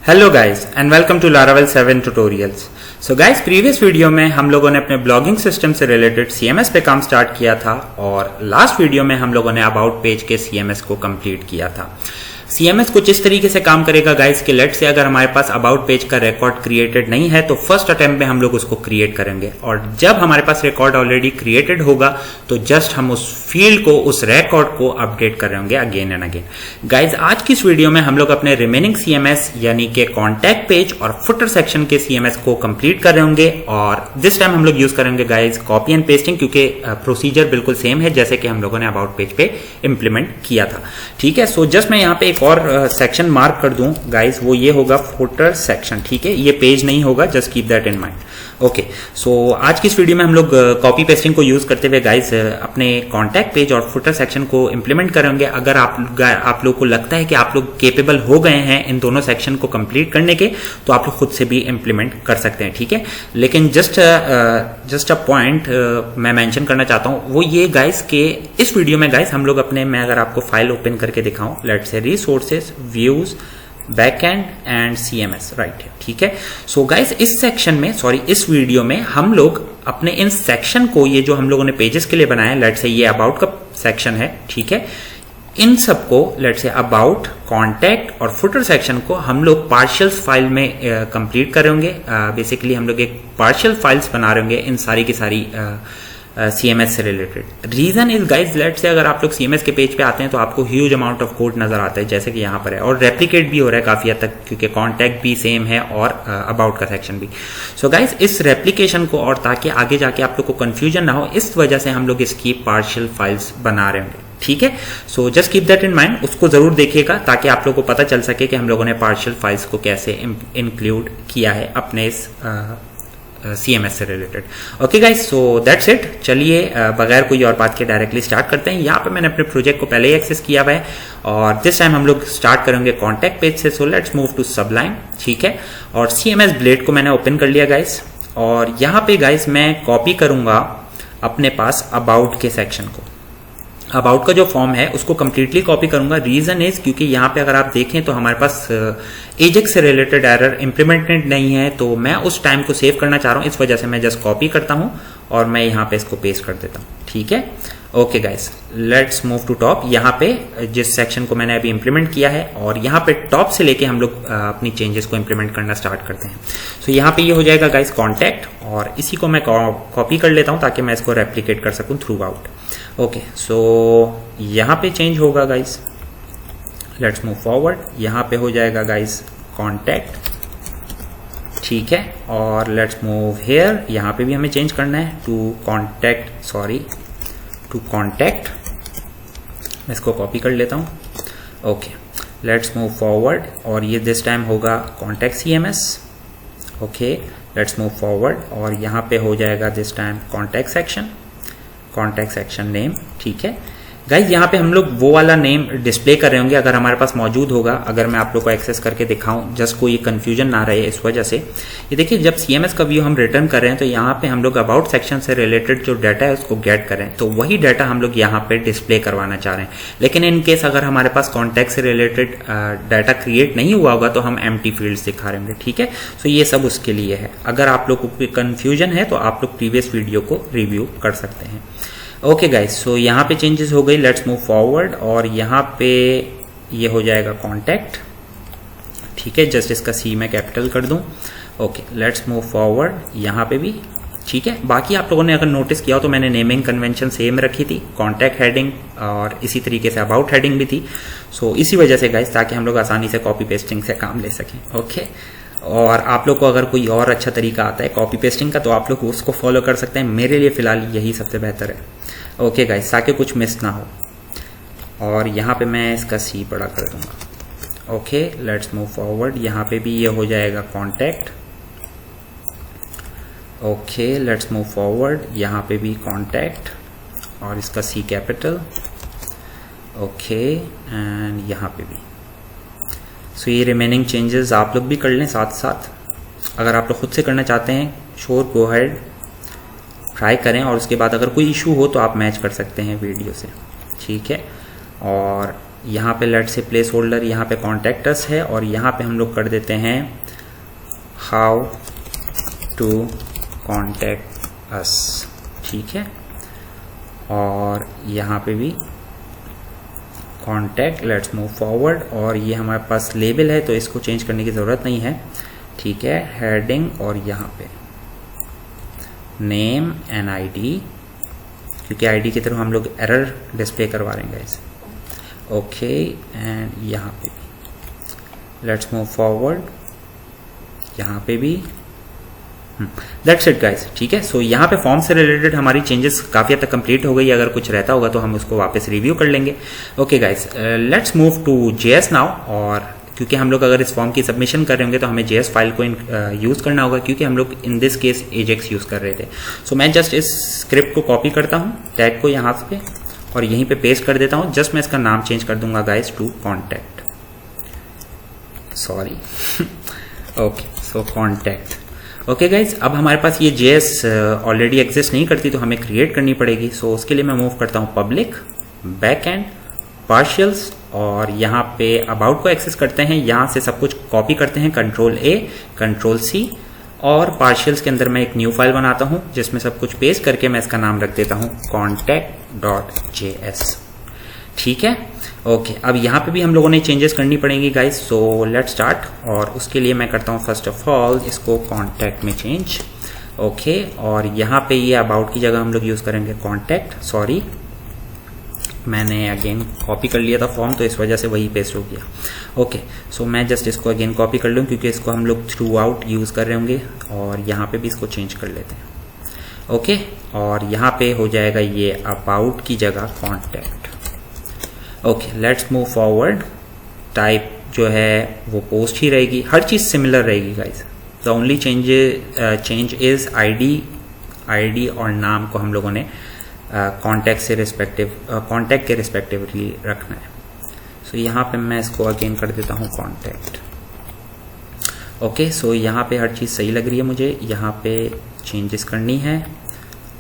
Hello guys and welcome to Laravel 7 tutorials. So guys, previous video में हम लोगों ने अपने ब्लॉगिंग सिस्टम से रिलेटेड सीएमएस पे काम स्टार्ट किया था और लास्ट वीडियो में हम लोगों ने अबाउट पेज के सीएमएस को कंप्लीट किया था। सीएमएस कुछ इस तरीके से काम करेगा गाइस कि लेट से अगर हमारे पास अबाउट पेज का रिकॉर्ड क्रिएटेड नहीं है तो फर्स्ट अटेम्प्ट में हम लोग उसको क्रिएट करेंगे और जब हमारे पास रिकॉर्ड ऑलरेडी क्रिएटेड होगा तो जस्ट हम उस फील्ड को, उस रिकॉर्ड को अपडेट करेंगे अगेन एंड अगेन। गाइस, आज की इस वीडियो में हम लोग अपने रिमेनिंग सीएमएस यानी कि कॉन्टैक्ट पेज और फुटर सेक्शन के सीएमएस को कंप्लीट कर रहे होंगे और दिस टाइम हम लोग यूज करेंगे गाइस कॉपी एंड पेस्टिंग, क्योंकि प्रोसीजर बिल्कुल सेम है जैसे कि हम लोगों ने अबाउट पेज पे इंप्लीमेंट किया था। ठीक है, सो जस्ट मैं यहाँ पे एक और सेक्शन मार्क कर दूं गाइस, वो ये होगा फुटर सेक्शन। ठीक है, ये पेज नहीं होगा, just keep that in mind. Okay, so आज की इस वीडियो में हम लोग कॉपी पेस्टिंग को यूज करते हुए गाइस अपने कॉन्टैक्ट पेज और फुटर सेक्शन को इंप्लीमेंट करेंगे। अगर आप लोग को लगता है कि आप लोग केपेबल हो गए हैं इन दोनों सेक्शन को कंप्लीट करने के, तो आप लोग खुद से भी इंप्लीमेंट कर सकते हैं। ठीक है, लेकिन जस्ट अ पॉइंट मैं मेंशन करना चाहता हूं, वो ये गाइस के इस वीडियो में गाइस हम लोग अपने, मैं अगर आपको फाइल ओपन करके दिखाऊं, let's say resources, views, backend and CMS, right. ठीक है, सो गाइस इस सेक्शन में, इस वीडियो में हम लोग अपने इन सेक्शन को, ये जो हम लोगों ने पेजेस के लिए बनाया, लेट्स से ये अबाउट का सेक्शन है। ठीक है, इन सबको लेट्स से अबाउट, कॉन्टैक्ट और फुटर सेक्शन को हम लोग पार्शियल फाइल में कंप्लीट करेंगे। बेसिकली हम लोग एक पार्शियल फाइल्स बना रहे होंगे इन सारी की सारी सीएमएस से related. Reason is guys, late से अगर आप लोग सीएमएस के पेज पे आते हैं तो आपको ह्यूज अमाउंट ऑफ कोड नजर आता है जैसे कि यहाँ पर है, और रेप्लिकेट भी हो रहा है काफी हद तक क्योंकि कॉन्टैक्ट भी सेम है और अबाउट का सेक्शन भी। सो गाइज इस रेप्लिकेशन को, और ताकि आगे जाके आप लोग को कंफ्यूजन ना हो, इस वजह से हम लोग इसकी पार्शियल फाइल्स बना रहे होंगे। ठीक है, so just keep that in mind, उसको जरूर देखिएगा ताकि आप लोगों को पता चल सके कि हम लोगों ने पार्शियल फाइल्स को कैसे इंक्लूड किया है अपने इस सीएमएस से related. Okay guys, so that's it. चलिए बगैर कोई और बात के डायरेक्टली स्टार्ट करते हैं। यहाँ पे मैंने अपने प्रोजेक्ट को पहले ही एक्सेस किया हुआ है और दिस टाइम हम लोग स्टार्ट करेंगे कॉन्टैक्ट पेज से। So let's move to sublime. ठीक है, और सीएमएस ब्लेड को मैंने ओपन कर लिया गाइस, और यहाँ पे गाइस मैं कॉपी करूंगा अपने पास अबाउट के सेक्शन को। अबाउट का जो फॉर्म है उसको कंप्लीटली कॉपी करूंगा। रीजन इज क्योंकि यहाँ पे अगर आप देखें तो हमारे पास एजेक्स से रिलेटेड एरर इंप्लीमेंटेड नहीं है, तो मैं उस टाइम को सेव करना चाह रहा हूँ, इस वजह से मैं जस्ट कॉपी करता हूँ और मैं यहाँ पे इसको पेस्ट कर देता हूँ। ठीक है, okay guys, let's move to top. यहाँ पे जिस सेक्शन को मैंने अभी इंप्लीमेंट किया है और यहाँ पे टॉप से लेके हम लोग अपनी चेंजेस को इंप्लीमेंट करना स्टार्ट करते हैं। सो यहाँ पे ये हो जाएगा गाइस कॉन्टैक्ट, और इसी को मैं कॉपी कर लेता हूँ ताकि मैं इसको रेप्लिकेट कर सकूँ थ्रू आउट। ओके, सो यहाँ पे चेंज होगा गाइस, लेट्स मूव फॉरवर्ड। यहाँ पे हो जाएगा गाइस कॉन्टैक्ट। ठीक है, और लेट्स मूव हेयर, यहाँ पे भी हमें चेंज करना है टू कॉन्टैक्ट, टू कॉन्टैक्ट। मैं इसको कॉपी कर लेता हूँ। ओके, लेट्स मूव फॉरवर्ड, और ये दिस टाइम होगा contact CMS. Okay, let's move forward, और यहाँ पे हो जाएगा this time contact section, contact section name. ठीक है गाइज, यहाँ पे हम लोग वो वाला नेम डिस्प्ले कर रहे होंगे अगर हमारे पास मौजूद होगा। अगर मैं आप लोग को एक्सेस करके दिखाऊं, जस्ट कोई कंफ्यूजन ना रहे इस वजह से। ये देखिए, जब सीएमएस का व्यू हम रिटर्न कर रहे हैं तो यहाँ पे हम लोग अबाउट सेक्शन से रिलेटेड जो डाटा है उसको गेट कर रहे हैं, तो वही डाटा हम लोग यहाँ पे डिस्प्ले करवाना चाह रहे हैं। लेकिन इन केस अगर हमारे पास कॉन्टैक्ट से रिलेटेड डाटा क्रिएट नहीं हुआ होगा तो हम एम्प्टी फील्ड्स दिखा रहे होंगे। ठीक है, सो ये सब उसके लिए है। अगर आप लोग को कंफ्यूजन है तो आप लोग प्रीवियस वीडियो को रिव्यू कर सकते हैं। ओके गाइस, सो यहाँ पे चेंजेस हो गई। लेट्स मूव फॉरवर्ड, और यहाँ पे ये हो जाएगा कॉन्टैक्ट। ठीक है, जस्ट इसका सी मैं कैपिटल कर दूं। ओके, लेट्स मूव फॉरवर्ड, यहाँ पे भी। ठीक है, बाकी आप लोगों ने अगर नोटिस किया हो तो मैंने नेमिंग कन्वेंशन सेम रखी थी, कॉन्टैक्ट हेडिंग और इसी तरीके से अबाउट हेडिंग भी थी। सो इसी वजह से गाइस, ताकि हम लोग आसानी से कॉपी पेस्टिंग से काम ले सकें। ओके, और आप लोग को अगर कोई और अच्छा तरीका आता है कॉपी पेस्टिंग का तो आप लोग उसको फॉलो कर सकते हैं। मेरे लिए फिलहाल यही सबसे बेहतर है। ओके गाइस, ताकि कुछ मिस ना हो, और यहाँ पे मैं इसका सी बड़ा कर दूंगा। ओके, लेट्स मूव फॉरवर्ड, यहाँ पे भी ये हो जाएगा contact. Okay, let's move forward, यहाँ पे भी कॉन्टैक्ट और इसका सी कैपिटल। ओके, एंड यहाँ पे भी। सो ये रिमेनिंग चेंजेस आप लोग भी कर लें साथ साथ। अगर आप लोग खुद से करना चाहते हैं, श्योर गो अहेड, ट्राई करें, और उसके बाद अगर कोई इशू हो तो आप मैच कर सकते हैं वीडियो से। ठीक है, और यहाँ पे लेट से प्लेस होल्डर यहाँ पे कॉन्टैक्ट अस है और यहाँ पे हम लोग कर देते हैं हाउ टू कॉन्टैक्ट अस, ठीक है। और यहाँ पे भी कॉन्टैक्ट, लेट्स मूव फॉरवर्ड। और ये हमारे पास लेबल है तो इसको चेंज करने की ज़रूरत नहीं है, ठीक है। हेडिंग और यहाँ पे नेम एंड आईडी, क्योंकि आईडी के थ्रू हम लोग एरर डिस्प्ले करवा रहे हैं गाइस, ओके। एंड यहाँ पे भी लेट्स मूव फॉरवर्ड, यहाँ पे भी दैट्स इट गाइस, ठीक है। सो यहाँ पे फॉर्म से रिलेटेड हमारी चेंजेस काफी हद तक कंप्लीट हो गई। अगर कुछ रहता होगा तो हम उसको वापस रिव्यू कर लेंगे। Okay guys, let's move to JS now. और क्योंकि हम लोग अगर इस फॉर्म की सबमिशन कर रहे होंगे तो हमें जेएस फाइल को यूज करना होगा, क्योंकि हम लोग in this case Ajax use कर रहे थे। सो मैं जस्ट इस स्क्रिप्ट को कॉपी करता हूँ, टैग को यहाँ पे और यहीं पे पेस्ट कर देता हूँ। जस्ट मैं इसका नाम चेंज कर दूंगा guys to contact, sorry okay, so contact. Okay guys, अब हमारे पास ये जेएस ऑलरेडी एग्जिस्ट नहीं करती तो हमें क्रिएट करनी पड़ेगी। सो उसके लिए मैं मूव करता हूँ पब्लिक, बैक एंड, पार्शियल्स और यहाँ पे अबाउट को एक्सेस करते हैं। यहाँ से सब कुछ कॉपी करते हैं, कंट्रोल ए, कंट्रोल सी, और पार्शियल्स के अंदर मैं एक न्यू फाइल बनाता हूँ जिसमें सब कुछ पेस्ट करके मैं इसका नाम रख देता हूँ contact.js, ठीक है। ओके, अब यहाँ पे भी हम लोगों ने चेंजेस करनी पड़ेंगी गाइस। So let's start. और उसके लिए मैं करता हूँ फर्स्ट ऑफ ऑल इसको कॉन्टैक्ट में चेंज, ओके। और यहाँ पे ये अबाउट की जगह हम लोग यूज करेंगे कॉन्टैक्ट, सॉरी मैंने अगेन कॉपी कर लिया था फॉर्म तो इस वजह से वही पेस्ट हो गया। ओके, सो मैं जस्ट इसको अगेन कॉपी कर लूँ क्योंकि इसको हम लोग थ्रू आउट यूज कर रहे होंगे। और यहाँ पे भी इसको चेंज कर लेते हैं, ओके। और यहाँ पे हो जाएगा ये अबाउट की जगह contact, okay. Let's move forward. Type जो है वो पोस्ट ही रहेगी, हर चीज सिमिलर रहेगी guys. The only change is ID और नाम को हम लोगों ने कॉन्टैक्ट के रिस्पेक्टिवली रखना है। सो यहाँ पे मैं इसको अगेन कर देता हूँ कॉन्टैक्ट, ओके। सो यहाँ पे हर चीज सही लग रही है मुझे, यहाँ पे चेंजेस करनी है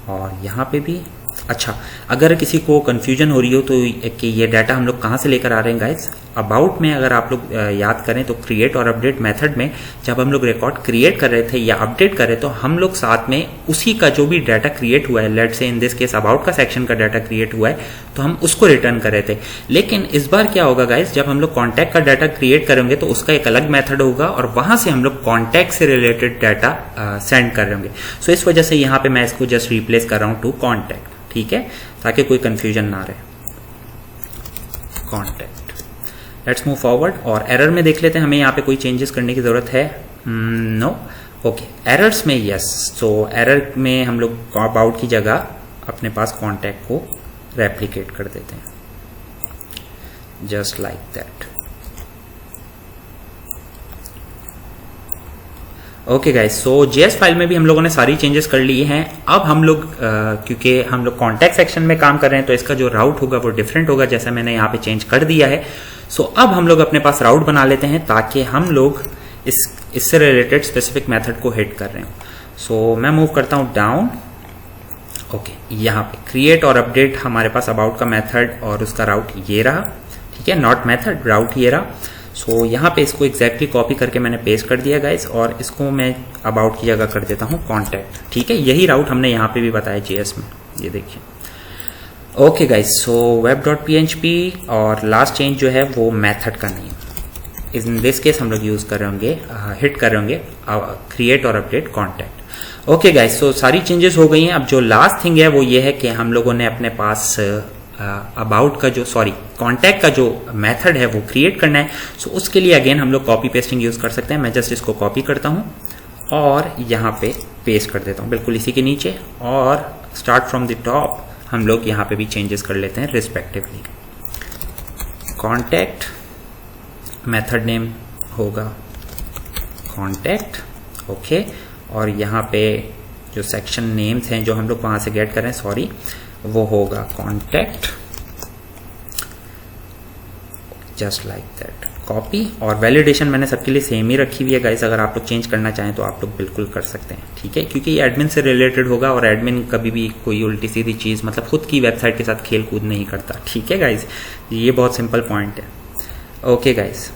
और यहाँ पे भी। अच्छा, अगर किसी को कंफ्यूजन हो रही हो तो कि ये डाटा हम लोग कहाँ से लेकर आ रहे हैं गाइस, अबाउट में अगर आप लोग याद करें तो क्रिएट और अपडेट मेथड में जब हम लोग रिकॉर्ड क्रिएट कर रहे थे या अपडेट कर रहे तो हम लोग साथ में उसी का जो भी डाटा क्रिएट हुआ है, लेट्स से इन दिस केस अबाउट का सेक्शन का डाटा क्रिएट हुआ है तो हम उसको रिटर्न कर रहे थे। लेकिन इस बार क्या होगा गाइस, जब हम लोग कॉन्टैक्ट का डाटा क्रिएट करेंगे तो उसका एक अलग मेथड होगा और वहां से हम लोग कॉन्टैक्ट से रिलेटेड डाटा सेंड कर रहे होंगे। सो इस वजह से यहाँ पे मैं इसको जस्ट रिप्लेस कर रहा हूँ टू कॉन्टैक्ट, ठीक है, ताकि कोई कंफ्यूजन ना रहे। Contact, let's move forward. और एरर में देख लेते हैं हमें यहाँ पे कोई चेंजेस करने की जरूरत है, नो, ओके। एरर्स में यस, सो एरर में हम लोग अबाउट की जगह अपने पास कॉन्टैक्ट को रेप्लिकेट कर देते हैं, just like that. Okay guys, so JS file में भी हम लोगों ने सारी चेंजेस कर लिए हैं। अब हम लोग क्योंकि हम लोग कॉन्टैक्ट सेक्शन में काम कर रहे हैं तो इसका जो राउट होगा वो डिफरेंट होगा, जैसा मैंने यहाँ पे चेंज कर दिया है। सो अब हम लोग अपने पास राउट बना लेते हैं ताकि हम लोग इससे रिलेटेड स्पेसिफिक मेथड को हिट कर रहे हो। सो मैं मूव करता हूँ डाउन, ओके। यहाँ पे क्रिएट और अपडेट हमारे पास अबाउट का मेथड और उसका राउट ये रहा, ठीक है, नॉट मेथड, राउट ये रहा। सो यहाँ पे इसको एग्जैक्टली कॉपी करके मैंने पेस्ट कर दिया गाइस और इसको मैं अबाउट की जगह कर देता हूँ कॉन्टैक्ट, ठीक है। यही राउट हमने यहाँ पे भी बताया जेएस में, ये देखिए। ओके गाइस, सो web.php और लास्ट चेंज जो है वो मेथड का नेम, इन दिस केस हम लोग यूज कर रहे होंगे, हिट कर रहे होंगे क्रिएट और अपडेट कॉन्टैक्ट। ओके गाइस, सो सारी चेंजेस हो गई हैं। अब जो लास्ट थिंग है वो ये है कि हम लोगों ने अपने पास अबाउट का जो कॉन्टैक्ट का जो मेथड है वो क्रिएट करना है। सो उसके लिए अगेन हम लोग कॉपी पेस्टिंग यूज कर सकते हैं। मैं जस्ट इसको कॉपी करता हूँ और यहाँ पे पेस्ट कर देता हूँ बिल्कुल इसी के नीचे, और स्टार्ट फ्रॉम द टॉप हम लोग यहाँ पे भी चेंजेस कर लेते हैं रिस्पेक्टिवली। कॉन्टैक्ट मेथड नेम होगा कॉन्टैक्ट, ओके। और यहाँ पे जो सेक्शन नेम्स हैं जो हम लोग वहां से गेट कर रहे हैं, सॉरी, वो होगा contact, just like that, copy, और वैलिडेशन मैंने सबके लिए सेम ही रखी हुई है गाइस। अगर आप लोग चेंज करना चाहें तो आप लोग बिल्कुल कर सकते हैं, ठीक है, क्योंकि ये एडमिन से रिलेटेड होगा और एडमिन कभी भी कोई उल्टी सीधी चीज़ मतलब खुद की वेबसाइट के साथ खेल कूद नहीं करता, ठीक है गाइस। ये बहुत सिंपल पॉइंट है। ओके गाइस,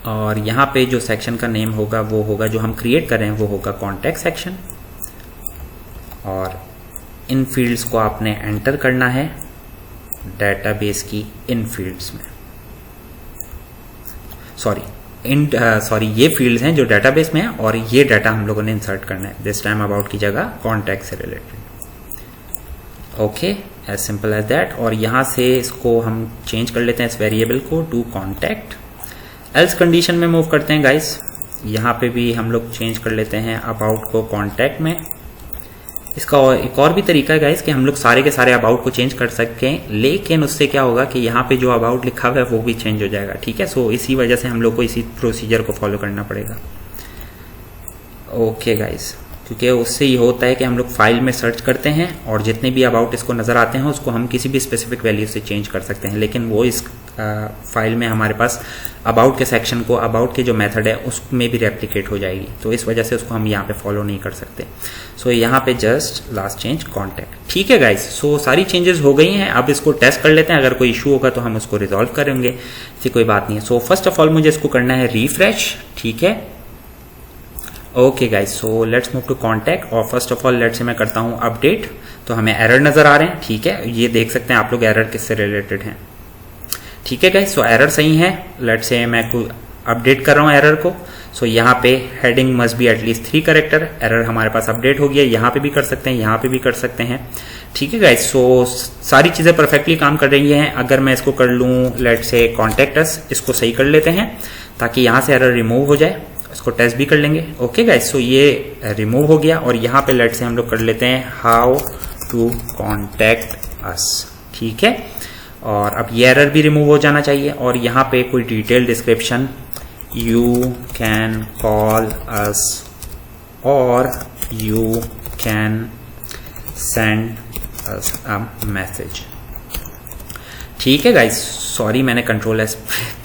और यहाँ पे जो सेक्शन का नेम होगा वो होगा, जो हम क्रिएट कर रहे हैं वो होगा कॉन्टैक्ट सेक्शन, और इन फील्ड्स को आपने एंटर करना है डेटाबेस की इन फील्ड्स में। सॉरी ये फील्ड्स हैं जो डेटाबेस में है, और ये डाटा हम लोगों ने इंसर्ट करना है, दिस टाइम अबाउट की जगह कॉन्टैक्ट से related. Okay, as simple as that. और यहाँ से इसको हम चेंज कर लेते हैं इस वेरिएबल को टू कॉन्टैक्ट। एल्स कंडीशन में मूव करते हैं गाइस। यहाँ पे भी हम लोग चेंज कर लेते हैं अबाउट को कॉन्टैक्ट में। इसका एक और भी तरीका है गाइस कि हम लोग सारे के सारे अबाउट को चेंज कर सकें, लेकिन उससे क्या होगा कि यहाँ पे जो अबाउट लिखा हुआ है वो भी चेंज हो जाएगा, ठीक है। सो इसी वजह से हम लोग को इसी प्रोसीजर को फॉलो करना पड़ेगा। ओके गाइस, क्योंकि उससे ये होता है कि हम लोग फाइल में सर्च करते हैं और जितने भी अबाउट इसको नज़र आते हैं उसको हम किसी भी स्पेसिफिक वैल्यू से चेंज कर सकते हैं, लेकिन वो इस फाइल में हमारे पास अबाउट के सेक्शन को, अबाउट के जो मेथड है उसमें भी रेप्लिकेट हो जाएगी, तो इस वजह से उसको हम यहाँ पे फॉलो नहीं कर सकते। सो यहाँ पे जस्ट लास्ट चेंज कॉन्टैक्ट, ठीक है गाइस। सो सारी चेंजेस हो गई हैं। अब इसको टेस्ट कर लेते हैं, अगर कोई इशू होगा तो हम उसको रिजॉल्व करेंगे, ऐसी कोई बात नहीं है। सो फर्स्ट ऑफ ऑल मुझे इसको करना है रिफ्रेश, ठीक है। Okay guys, so let's move to contact, और first of all let's say मैं करता हूँ अपडेट, तो हमें एरर नजर आ रहे हैं, ठीक है। ये देख सकते हैं आप लोग एरर किससे रिलेटेड हैं, ठीक है गाइस। सो एरर सही है। लेट्स से मैं कोई अपडेट कर रहा हूँ एरर को। सो यहाँ पे heading must be at least 3 character, error हमारे पास अपडेट हो गया। यहाँ पे भी कर सकते हैं, यहाँ पे भी कर सकते हैं, ठीक है गाइस। सो सारी चीजें परफेक्टली काम कर रही हैं। अगर मैं इसको कर लूँ लेट्स से कॉन्टैक्ट अस, इसको सही कर लेते हैं ताकि यहाँ से एरर रिमूव हो जाए। इसको टेस्ट भी कर लेंगे। ओके गाइस, सो ये रिमूव हो गया, और यहाँ पे लेट्स से हम लोग कर लेते हैं हाउ टू कॉन्टैक्ट अस, ठीक है। और अब ये एरर भी रिमूव हो जाना चाहिए, और यहाँ पे कोई detail description, you can call us और you can send us a message, ठीक है गाइस। सॉरी मैंने कंट्रोल एस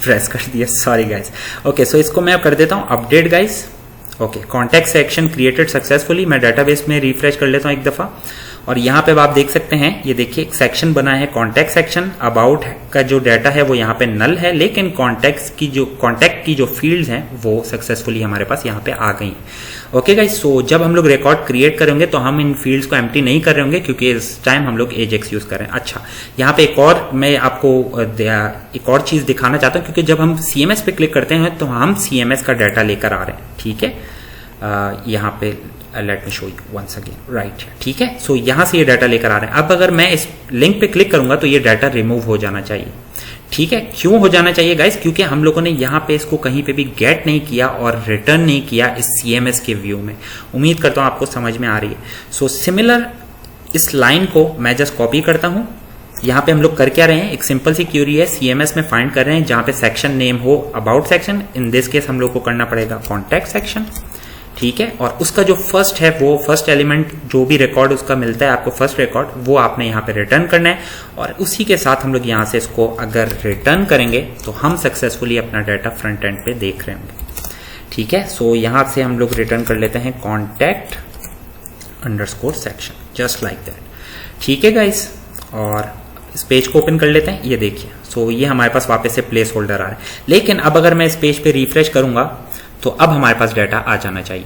प्रेस कर दिया, सॉरी गाइस। ओके, सो इसको मैं अब कर देता हूँ update guys. Okay, contact section created successfully. मैं डाटाबेस में रिफ्रेश कर लेता हूँ एक दफा, और यहाँ पे आप देख सकते हैं, ये देखिए एक सेक्शन बना है कॉन्टैक्ट सेक्शन। अबाउट का जो डाटा है वो यहाँ पे नल है, लेकिन कॉन्टैक्ट की जो फील्ड्स हैं वो सक्सेसफुली हमारे पास यहाँ पे आ गई हैं। ओके गाइस, सो जब हम लोग रिकॉर्ड क्रिएट करेंगे तो हम इन फील्ड्स को एम्प्टी नहीं कर रहे होंगे, क्योंकि इस टाइम हम लोग एजेक्स यूज कर रहे हैं। अच्छा, यहाँ पे एक और मैं आपको एक और चीज दिखाना चाहता हूँ, क्योंकि जब हम CMS पे क्लिक करते हैं तो हम CMS का डाटा लेकर आ रहे हैं, ठीक है। यहाँ पे let me show you once again, right, ठीक है। सो यहाँ से ये डाटा लेकर आ रहे हैं। अब अगर मैं इस लिंक पे क्लिक करूंगा तो ये डाटा रिमूव हो जाना चाहिए, ठीक है। क्यों हो जाना चाहिए गाइस? क्योंकि हम लोगों ने यहाँ पे इसको कहीं पे भी गेट नहीं किया और रिटर्न नहीं किया इस CMS के व्यू में। उम्मीद करता हूँ आपको समझ में आ रही है। सो सिमिलर इस लाइन को मैं जस्ट कॉपी करता हूँ। यहाँ पे हम लोग कर क्या रहे हैं, एक सिंपल सी क्यूरी है, CMS में फाइंड कर रहे हैं जहाँ पे सेक्शन नेम हो about section. In this case हम लोग को करना पड़ेगा कॉन्टैक्ट सेक्शन, ठीक है। और उसका जो फर्स्ट है, वो फर्स्ट एलिमेंट जो भी रिकॉर्ड उसका मिलता है आपको, फर्स्ट रिकॉर्ड, वो आपने यहाँ पे रिटर्न करना है। और उसी के साथ हम लोग यहाँ से इसको अगर रिटर्न करेंगे तो हम सक्सेसफुली अपना डाटा फ्रंट एंड पे देख रहे होंगे, ठीक है। सो यहाँ से हम लोग रिटर्न कर लेते हैं contact underscore section, just like that, ठीक है गाइस। और इस पेज को ओपन कर लेते हैं, ये देखिए। सो ये हमारे पास वापस से प्लेस होल्डर आ रहा है। लेकिन अब अगर मैं इस पेज पे रिफ्रेश करूंगा तो अब हमारे पास डाटा आ जाना चाहिए।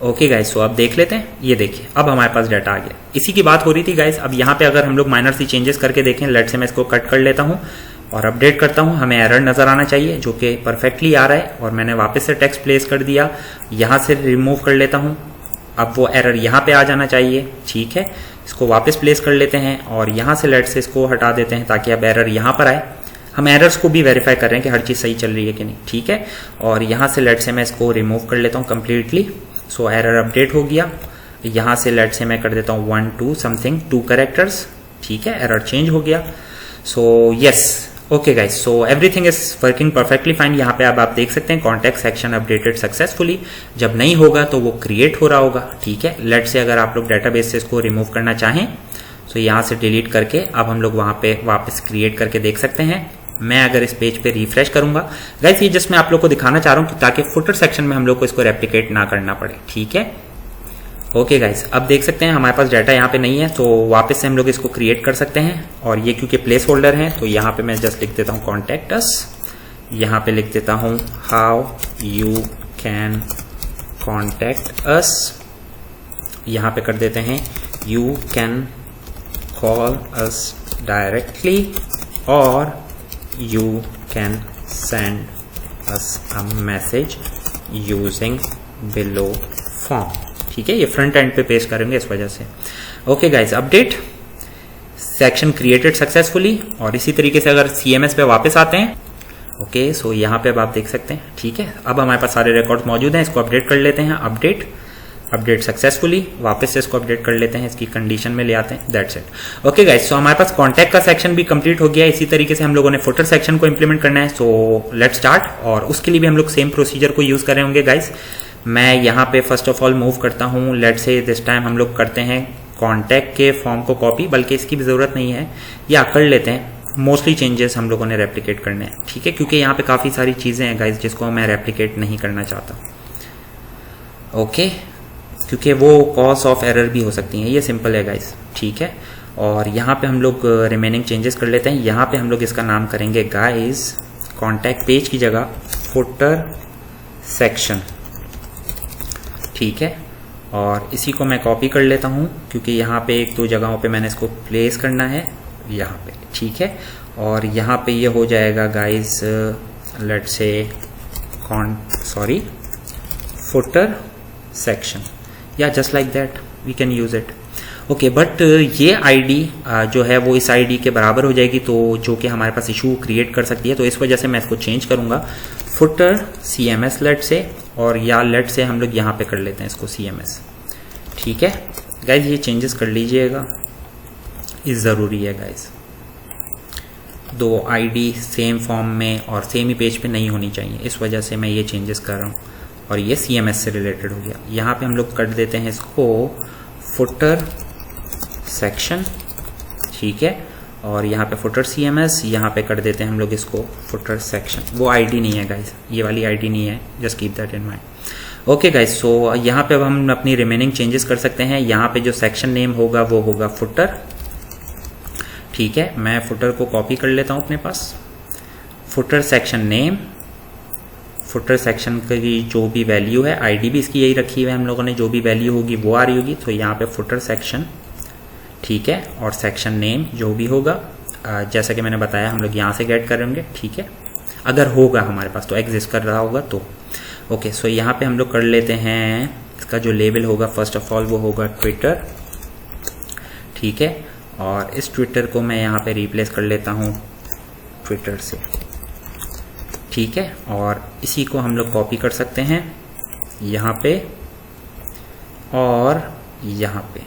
ओके गाइस, सो अब देख लेते हैं, ये देखिए अब हमारे पास डाटा आ गया। इसी की बात हो रही थी गाइस। अब यहाँ पे अगर हम लोग माइनर सी चेंजेस करके देखें, लेट से मैं इसको कट कर लेता हूँ और अपडेट करता हूँ, हमें एरर नजर आना चाहिए जो कि परफेक्टली आ रहा है। और मैंने वापस से टेक्स्ट प्लेस कर दिया, यहाँ से रिमूव कर लेता हूँ, अब वो एरर यहाँ पे आ जाना चाहिए, ठीक है। इसको वापस प्लेस कर लेते हैं और यहाँ से लेट से इसको हटा देते हैं ताकि अब एरर यहाँ पर आए। हम एरर्स को भी वेरीफाई कर रहे हैं कि हर चीज सही चल रही है कि नहीं, ठीक है। और यहाँ से लेट से मैं इसको रिमूव कर लेता हूँ कम्प्लीटली। सो एरर अपडेट हो गया। यहाँ से लेट से मैं कर देता हूँ 1 2 समथिंग 2 कैरेक्टर्स, ठीक है। एरर चेंज हो गया। So yes, okay guys, so everything is working perfectly fine. यहाँ पे अब आप देख सकते हैं कॉन्टैक्ट सेक्शन अपडेटेड सक्सेसफुली। जब नहीं होगा तो वो क्रिएट हो रहा होगा, ठीक है। लेट से अगर आप लोग डेटाबेस से इसको रिमूव करना चाहें तो यहाँ से डिलीट करके अब हम लोग वहाँ पे वापस क्रिएट करके देख सकते हैं। मैं अगर इस पेज पे रिफ्रेश करूंगा, गाइस ये जस्ट मैं आप लोग को दिखाना चाह रहा हूं ताकि फुटर सेक्शन में हम लोग को इसको रेप्लिकेट ना करना पड़े, ठीक है। ओके गाइस, अब देख सकते हैं हमारे पास डाटा यहाँ पे नहीं है, तो वापस से हम लोग इसको क्रिएट कर सकते हैं। और ये क्योंकि प्लेस होल्डर है तो यहाँ पे मैं जस्ट लिख देता हूँ कॉन्टेक्ट अस, यहाँ पे लिख देता हूँ how you can contact us, यहाँ पे कर देते हैं you can call us directly और you can send us a message using below form, ठीक है। ये फ्रंट एंड पे पेश करेंगे इस वजह से। Okay guys, update section created successfully. और इसी तरीके से अगर CMS पे वापस आते हैं, ओके सो यहाँ पे अब आप देख सकते हैं, ठीक है। अब हमारे पास सारे रिकॉर्ड मौजूद हैं, इसको अपडेट कर लेते हैं। अपडेट सक्सेसफुली, वापस से इसको अपडेट कर लेते हैं, इसकी कंडीशन में ले आते हैं, दैट्स इट। ओके गाइस, सो हमारे पास कॉन्टैक्ट का सेक्शन भी कंप्लीट हो गया। इसी तरीके से हम लोगों ने फुटर सेक्शन को इंप्लीमेंट करना है, सो लेट्स स्टार्ट। और उसके लिए भी हम लोग सेम प्रोसीजर को यूज कर रहे होंगे गाइस। मैं यहाँ पे फर्स्ट ऑफ ऑल मूव करता हूँ, लेट्स से दिस टाइम हम लोग करते हैं कॉन्टैक्ट के फॉर्म को कॉपी, बल्कि इसकी भी जरूरत नहीं है, या कर लेते हैं। मोस्टली चेंजेस हम लोगों ने रेप्लिकेट करने हैं, ठीक है, क्योंकि यहाँ पे काफी सारी चीजें हैं गाइस जिसको मैं रेप्लिकेट नहीं करना चाहता, ओके, क्योंकि वो कॉज ऑफ एरर भी हो सकती हैं। ये सिंपल है गाइस, ठीक है। और यहाँ पे हम लोग रिमेनिंग चेंजेस कर लेते हैं। यहाँ पे हम लोग इसका नाम करेंगे गाइस कॉन्टैक्ट पेज की जगह फुटर सेक्शन, ठीक है। और इसी को मैं कॉपी कर लेता हूँ क्योंकि यहाँ पे एक दो जगहों पे मैंने इसको प्लेस करना है, यहाँ पे, ठीक है। और यहाँ पे ये हो जाएगा guys let's say footer section, या just like that we can use it, okay. But ये आईडी जो है वो इस आईडी के बराबर हो जाएगी, तो जो कि हमारे पास इशू क्रिएट कर सकती है, तो इस वजह से मैं इसको चेंज करूंगा फुटर CMS लेट से, और या लेट से हम लोग यहाँ पे कर लेते हैं इसको CMS, ठीक है गाइज। ये चेंजेस कर लीजिएगा, ये ज़रूरी है गाइज। दो आईडी सेम फॉर्म में और सेम ही पेज पे नहीं होनी चाहिए, इस वजह से मैं ये चेंजेस कर रहा हूँ। और ये CMS से रिलेटेड हो गया। यहाँ पे हम लोग कर देते हैं इसको फुटर सेक्शन, ठीक है। और यहाँ पे फुटर CMS, यहाँ पे कर देते हैं हम लोग इसको फुटर सेक्शन। वो आईडी नहीं है गाइज, ये वाली आईडी नहीं है, just keep that in mind, okay guys. So यहाँ पे अब हम अपनी रिमेनिंग चेंजेस कर सकते हैं। यहाँ पे जो सेक्शन नेम होगा वो होगा फुटर, ठीक है। मैं फुटर को कॉपी कर लेता हूँ अपने पास, footer section name, footer section की जो भी वैल्यू है, आईडी भी इसकी यही रखी हुई है हम लोगों ने, जो भी वैल्यू होगी वो आ रही होगी, तो यहाँ पे फुटर सेक्शन, ठीक है। और सेक्शन नेम जो भी होगा, जैसा कि मैंने बताया हम लोग यहाँ से गेट करेंगे, ठीक है। अगर होगा हमारे पास तो एग्जिस्ट कर रहा होगा तो, ओके। सो यहाँ पे हम लोग कर लेते हैं इसका जो लेबल होगा, फर्स्ट ऑफ ऑल वो होगा ट्विटर, ठीक है। और इस ट्विटर को मैं यहाँ पे रिप्लेस कर लेता हूँ ट्विटर से, ठीक है। और इसी को हम लोग कॉपी कर सकते हैं यहाँ पे और यहाँ पे,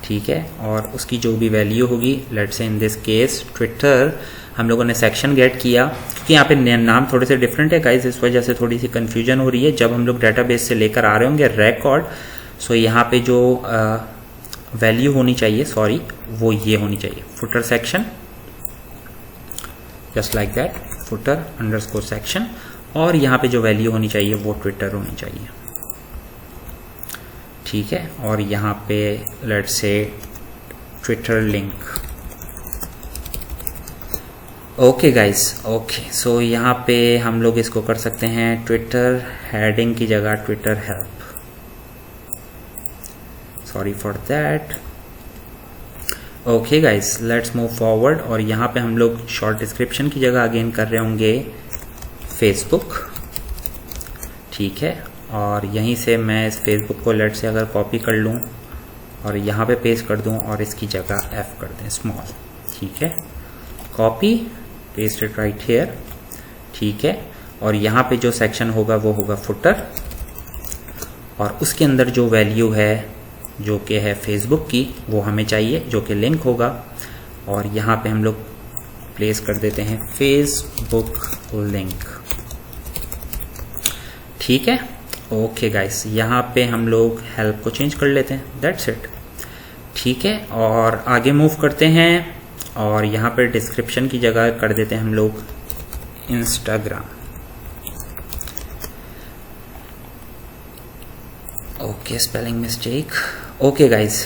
ठीक है। और उसकी जो भी वैल्यू होगी, let's say in this case Twitter, हम लोगों ने सेक्शन गेट किया, क्योंकि यहाँ पे नाम थोड़े से डिफरेंट है गाइस, इस वजह से थोड़ी सी कंफ्यूजन हो रही है। जब हम लोग डेटाबेस से लेकर आ रहे होंगे रिकॉर्ड, सो यहाँ पे जो वैल्यू होनी चाहिए, सॉरी, वो ये होनी चाहिए footer section, just like that, footer underscore section. और यहाँ पे जो वैल्यू होनी चाहिए वो ट्विटर होनी चाहिए, ठीक है। और यहाँ पे let's say Twitter link, okay guys, okay. So यहाँ पे हम लोग इसको कर सकते हैं ट्विटर हेडिंग की जगह Twitter help, sorry for that, okay guys. Let's move forward. और यहाँ पे हम लोग शॉर्ट डिस्क्रिप्शन की जगह अगेन कर रहे होंगे फेसबुक, ठीक है। और यहीं से मैं इस फेसबुक को लेट से अगर कॉपी कर लूँ और यहाँ पे पेस्ट कर दूँ और इसकी जगह F कर दें स्मॉल, ठीक है। Copy, paste it right here, ठीक है। और यहाँ पे जो सेक्शन होगा वो होगा फुटर, और उसके अंदर जो वैल्यू है जो कि है फेसबुक की, वो हमें चाहिए, जो कि लिंक होगा। और यहाँ पे हम लोग प्लेस कर देते हैं फेसबुक लिंक, ठीक है। ओके गाइस, यहाँ पे हम लोग हेल्प को चेंज कर लेते हैं, दैट्स इट, ठीक है। और आगे मूव करते हैं और यहाँ पर डिस्क्रिप्शन की जगह कर देते हैं हम लोग Instagram. Okay, spelling mistake. Okay guys,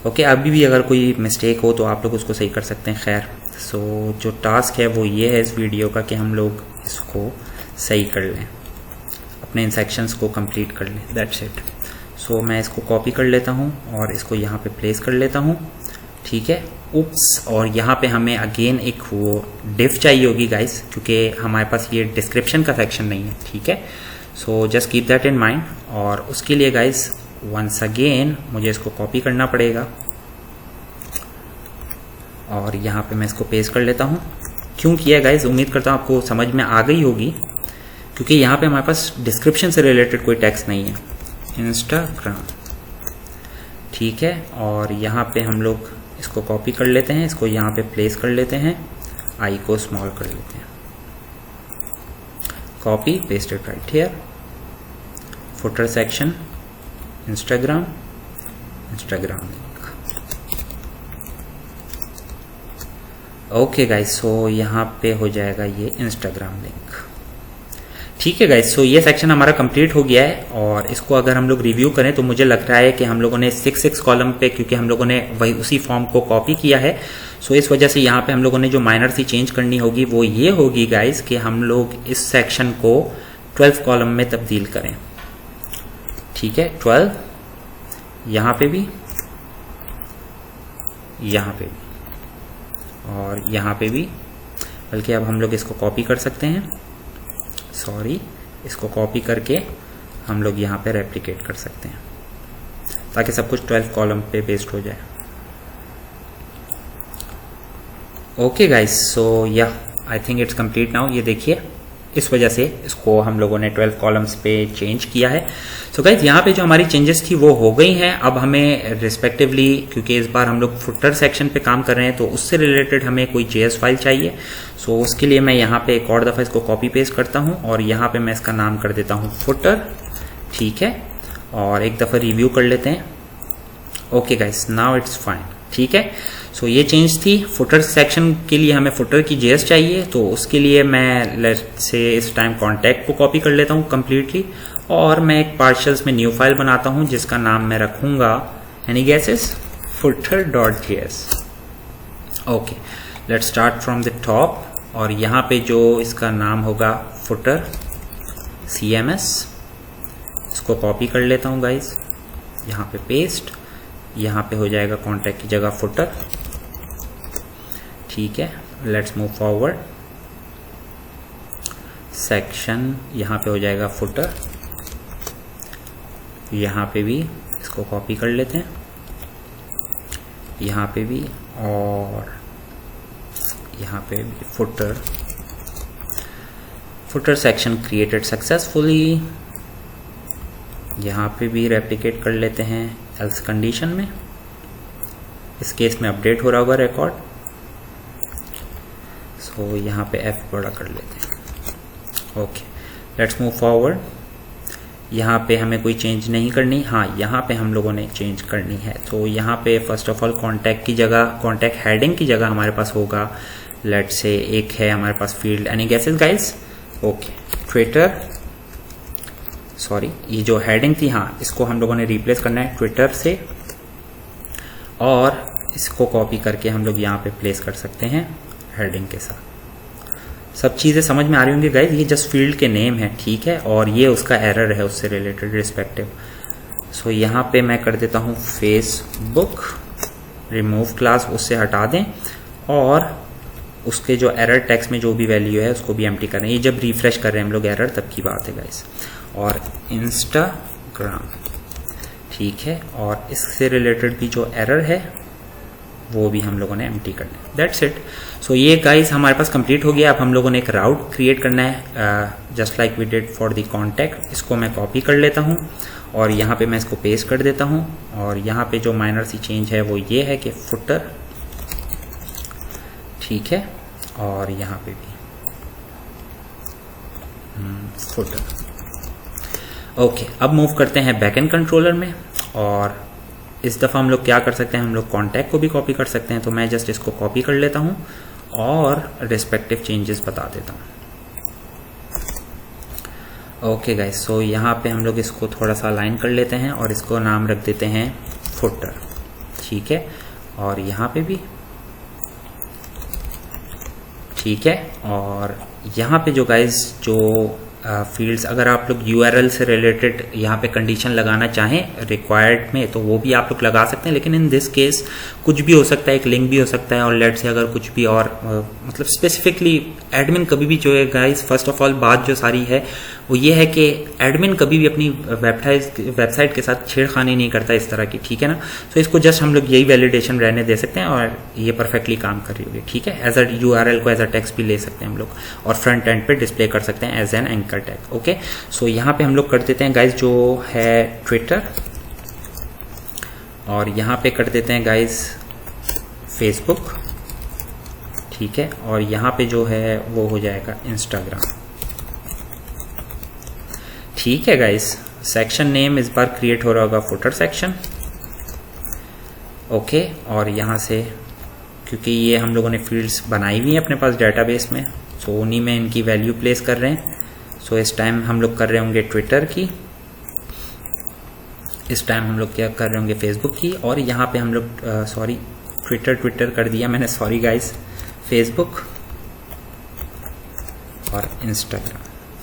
okay, अभी भी अगर कोई मिस्टेक हो तो आप लोग उसको सही कर सकते हैं। खैर, सो जो टास्क है वो ये है इस वीडियो का कि हम लोग इसको सही कर लें, अपने इन सेक्शंस को कंप्लीट कर लें। That's it. सो मैं इसको कॉपी कर लेता हूँ और इसको यहाँ पे प्लेस कर लेता हूँ। ठीक है। उप्स, और यहाँ पे हमें अगेन एक वो डिफ चाहिए होगी गाइस, क्योंकि हमारे पास ये डिस्क्रिप्शन का सेक्शन नहीं है। ठीक है। So just keep that in mind. और उसके लिए गाइस वंस अगेन मुझे इसको कॉपी करना पड़ेगा और यहाँ पे मैं इसको पेस्ट कर लेता हूँ। क्यों किया गाइस, उम्मीद करता हूँ आपको समझ में आ गई होगी, क्योंकि यहाँ पे हमारे पास डिस्क्रिप्शन से रिलेटेड कोई टेक्स्ट नहीं है। इंस्टाग्राम। ठीक है। और यहाँ पे हम लोग इसको कॉपी कर लेते हैं, इसको यहाँ पे प्लेस कर लेते हैं, आई को स्मॉल कर लेते हैं, copy pasted right here, footer section Instagram, Instagram link. Okay guys, so यहाँ पे हो जाएगा ये इंस्टाग्राम लिंक। ठीक है गाइस, सो ये सेक्शन हमारा कंप्लीट हो गया है और इसको अगर हम लोग रिव्यू करें तो मुझे लग रहा है कि हम लोगों ने 6 कॉलम पे, क्योंकि हम लोगों ने वही उसी फॉर्म को कॉपी किया है, सो इस वजह से यहाँ पे हम लोगों ने जो माइनर सी चेंज करनी होगी वो ये होगी गाइस कि हम लोग इस सेक्शन को 12 कॉलम में तब्दील करें। ठीक है, 12 यहाँ पे भी, यहाँ पे भी और यहाँ पे भी। बल्कि अब हम लोग इसको कॉपी कर सकते हैं, सॉरी, इसको कॉपी करके हम लोग यहाँ पे रेप्लिकेट कर सकते हैं ताकि सब कुछ 12 कॉलम पे बेस्ड हो जाए। ओके गाइस, सो या I think it's complete now. ये देखिए, इस वजह से इसको हम लोगों ने 12 कॉलम्स पे चेंज किया है। सो गाइस, यहाँ पे जो हमारी चेंजेस थी वो हो गई हैं। अब हमें रिस्पेक्टिवली, क्योंकि इस बार हम लोग फुटर सेक्शन पे काम कर रहे हैं तो उससे रिलेटेड हमें कोई JS फाइल चाहिए। सो उसके लिए मैं यहाँ पे एक और दफ़ा इसको कॉपी पेस्ट करता हूँ और यहाँ पे मैं इसका नाम कर देता हूँ फुटर। ठीक है, और एक दफ़ा रिव्यू कर लेते हैं। Okay guys, now it's fine. ठीक है। सो ये चेंज थी। फुटर सेक्शन के लिए हमें फुटर की JS चाहिए, तो उसके लिए मैं लेट्स से इस टाइम कॉन्टैक्ट को कॉपी कर लेता हूँ कम्प्लीटली और मैं एक पार्शल्स में न्यू फाइल बनाता हूँ जिसका नाम मैं रखूंगा, any guesses, footer.js। Okay, let's start from the top और यहाँ पे जो इसका नाम होगा फुटर CMS, इसको कॉपी कर लेता हूँ गाइज, यहाँ पे पेस्ट, यहाँ पे हो जाएगा कॉन्टैक्ट की जगह फुटर। ठीक है, लेट्स मूव फॉरवर्ड। सेक्शन यहाँ पे हो जाएगा फुटर, यहाँ पे भी इसको कॉपी कर लेते हैं, यहाँ पे भी और यहाँ पे भी footer. Footer section created successfully, यहाँ पे भी रेप्लिकेट कर लेते हैं एल्स कंडीशन में। इस केस में अपडेट हो रहा होगा रिकॉर्ड, सो यहाँ पे F बड़ा कर लेते हैं। Okay, let's move forward. यहाँ पे हमें कोई चेंज नहीं करनी, हाँ यहाँ पे हम लोगों ने चेंज करनी है। तो यहाँ पे फर्स्ट ऑफ ऑल कॉन्टैक्ट की जगह, कॉन्टैक्ट हेडिंग की जगह हमारे पास होगा, लेट्स से एक है हमारे पास field, any guesses guys. Okay, Twitter, sorry ये जो हेडिंग थी, हाँ इसको हम लोगों ने रिप्लेस करना है ट्विटर से और इसको कॉपी करके हम लोग यहाँ पे प्लेस कर सकते हैं हेडिंग के साथ। सब चीज़ें समझ में आ रही होंगी गाइज, ये जस्ट फील्ड के नेम है। ठीक है, और ये उसका एरर है उससे रिलेटेड रिस्पेक्टिव। सो यहाँ पे मैं कर देता हूँ फेसबुक, रिमूव क्लास उससे हटा दें और उसके जो एरर टेक्स्ट में जो भी वैल्यू है उसको भी एम्प्टी करें। ये जब रिफ्रेश कर रहे हैं हम लोग एरर, तब की बात है गाइज। और इंस्टाग्राम, ठीक है, और इससे रिलेटेड भी जो एरर है वो भी हम लोगों ने एम्प्टी करना है। That's it. सो ये गाइस हमारे पास कंप्लीट हो गया। अब हम लोगों ने एक राउट क्रिएट करना है just like we did for the contact. इसको मैं कॉपी कर लेता हूँ और यहाँ पे मैं इसको पेस्ट कर देता हूँ और यहाँ पे जो माइनर सी चेंज है वो ये है कि फुटर, ठीक है, और यहाँ पे भी फुटर। ओके, अब मूव करते हैं बैकएंड कंट्रोलर में और इस दफ़ा हम लोग क्या कर सकते हैं, हम लोग कॉन्टैक्ट को भी कॉपी कर सकते हैं। तो मैं जस्ट इसको कॉपी कर लेता हूँ और रिस्पेक्टिव चेंजेस बता देता हूँ। ओके गाइस, सो यहाँ पे हम लोग इसको थोड़ा सा अलाइन कर लेते हैं और इसको नाम रख देते हैं फुटर, ठीक है। और यहाँ पे भी ठीक है। और यहाँ पे जो गाइस जो फील्ड्स, अगर आप लोग URL से रिलेटेड यहाँ पे कंडीशन लगाना चाहें रिक्वायर्ड में, तो वो भी आप लोग लगा सकते हैं। लेकिन इन दिस केस कुछ भी हो सकता है, एक लिंक भी हो सकता है, और लेट से अगर कुछ भी और मतलब स्पेसिफिकली एडमिन कभी भी जो है गाइस, फर्स्ट ऑफ ऑल बात जो सारी है वो ये है कि एडमिन कभी भी अपनी वेबसाइट के साथ छेड़खानी नहीं करता इस तरह की, ठीक है ना। तो इसको जस्ट हम लोग यही वैलिडेशन रहने दे सकते हैं और ये परफेक्टली काम कर रही होगी, ठीक है। एज अ URL को एज अ टेक्स्ट भी ले सकते हैं हम लोग और फ्रंट एंड पे डिस्प्ले कर सकते हैं as an anchor tag. Okay, so यहाँ पे हम लोग कर देते हैं गाइज जो है ट्विटर, और यहाँ पे कर देते हैं गाइज फेसबुक, ठीक है। और यहाँ पे जो है वो हो जाएगा इंस्टाग्राम, ठीक है गाइस। सेक्शन नेम इस बार क्रिएट हो रहा होगा फुटर सेक्शन, ओके। और यहाँ से क्योंकि ये हम लोगों ने फील्ड्स बनाई हुई हैं अपने पास डेटाबेस में, सो उन्हीं में इनकी वैल्यू प्लेस कर रहे हैं। सो इस टाइम हम लोग कर रहे होंगे ट्विटर की, इस टाइम हम लोग क्या कर रहे होंगे फेसबुक की, और यहाँ पे हम लोग सॉरी ट्विटर कर दिया मैंने, सॉरी गाइस, फेसबुक और इंस्टाग्राम,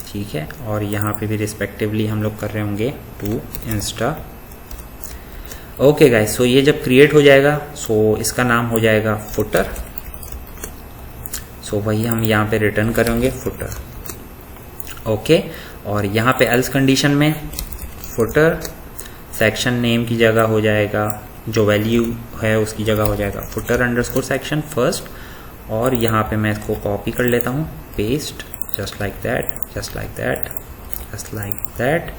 ठीक है। और यहाँ पे भी रिस्पेक्टिवली हम लोग कर रहे होंगे टू इंस्टा। ओके गाइस, सो ये जब क्रिएट हो जाएगा सो इसका नाम हो जाएगा फुटर। सो वही हम यहाँ पे रिटर्न करेंगे फुटर, ओके। और यहाँ पे एल्स कंडीशन में फुटर सेक्शन नेम की जगह हो जाएगा, जो वैल्यू है उसकी जगह हो जाएगा फुटर अंडरस्कोर सेक्शन फर्स्ट। और यहाँ पे मैं इसको कॉपी कर लेता हूँ, paste, just like that, just like that, just like that.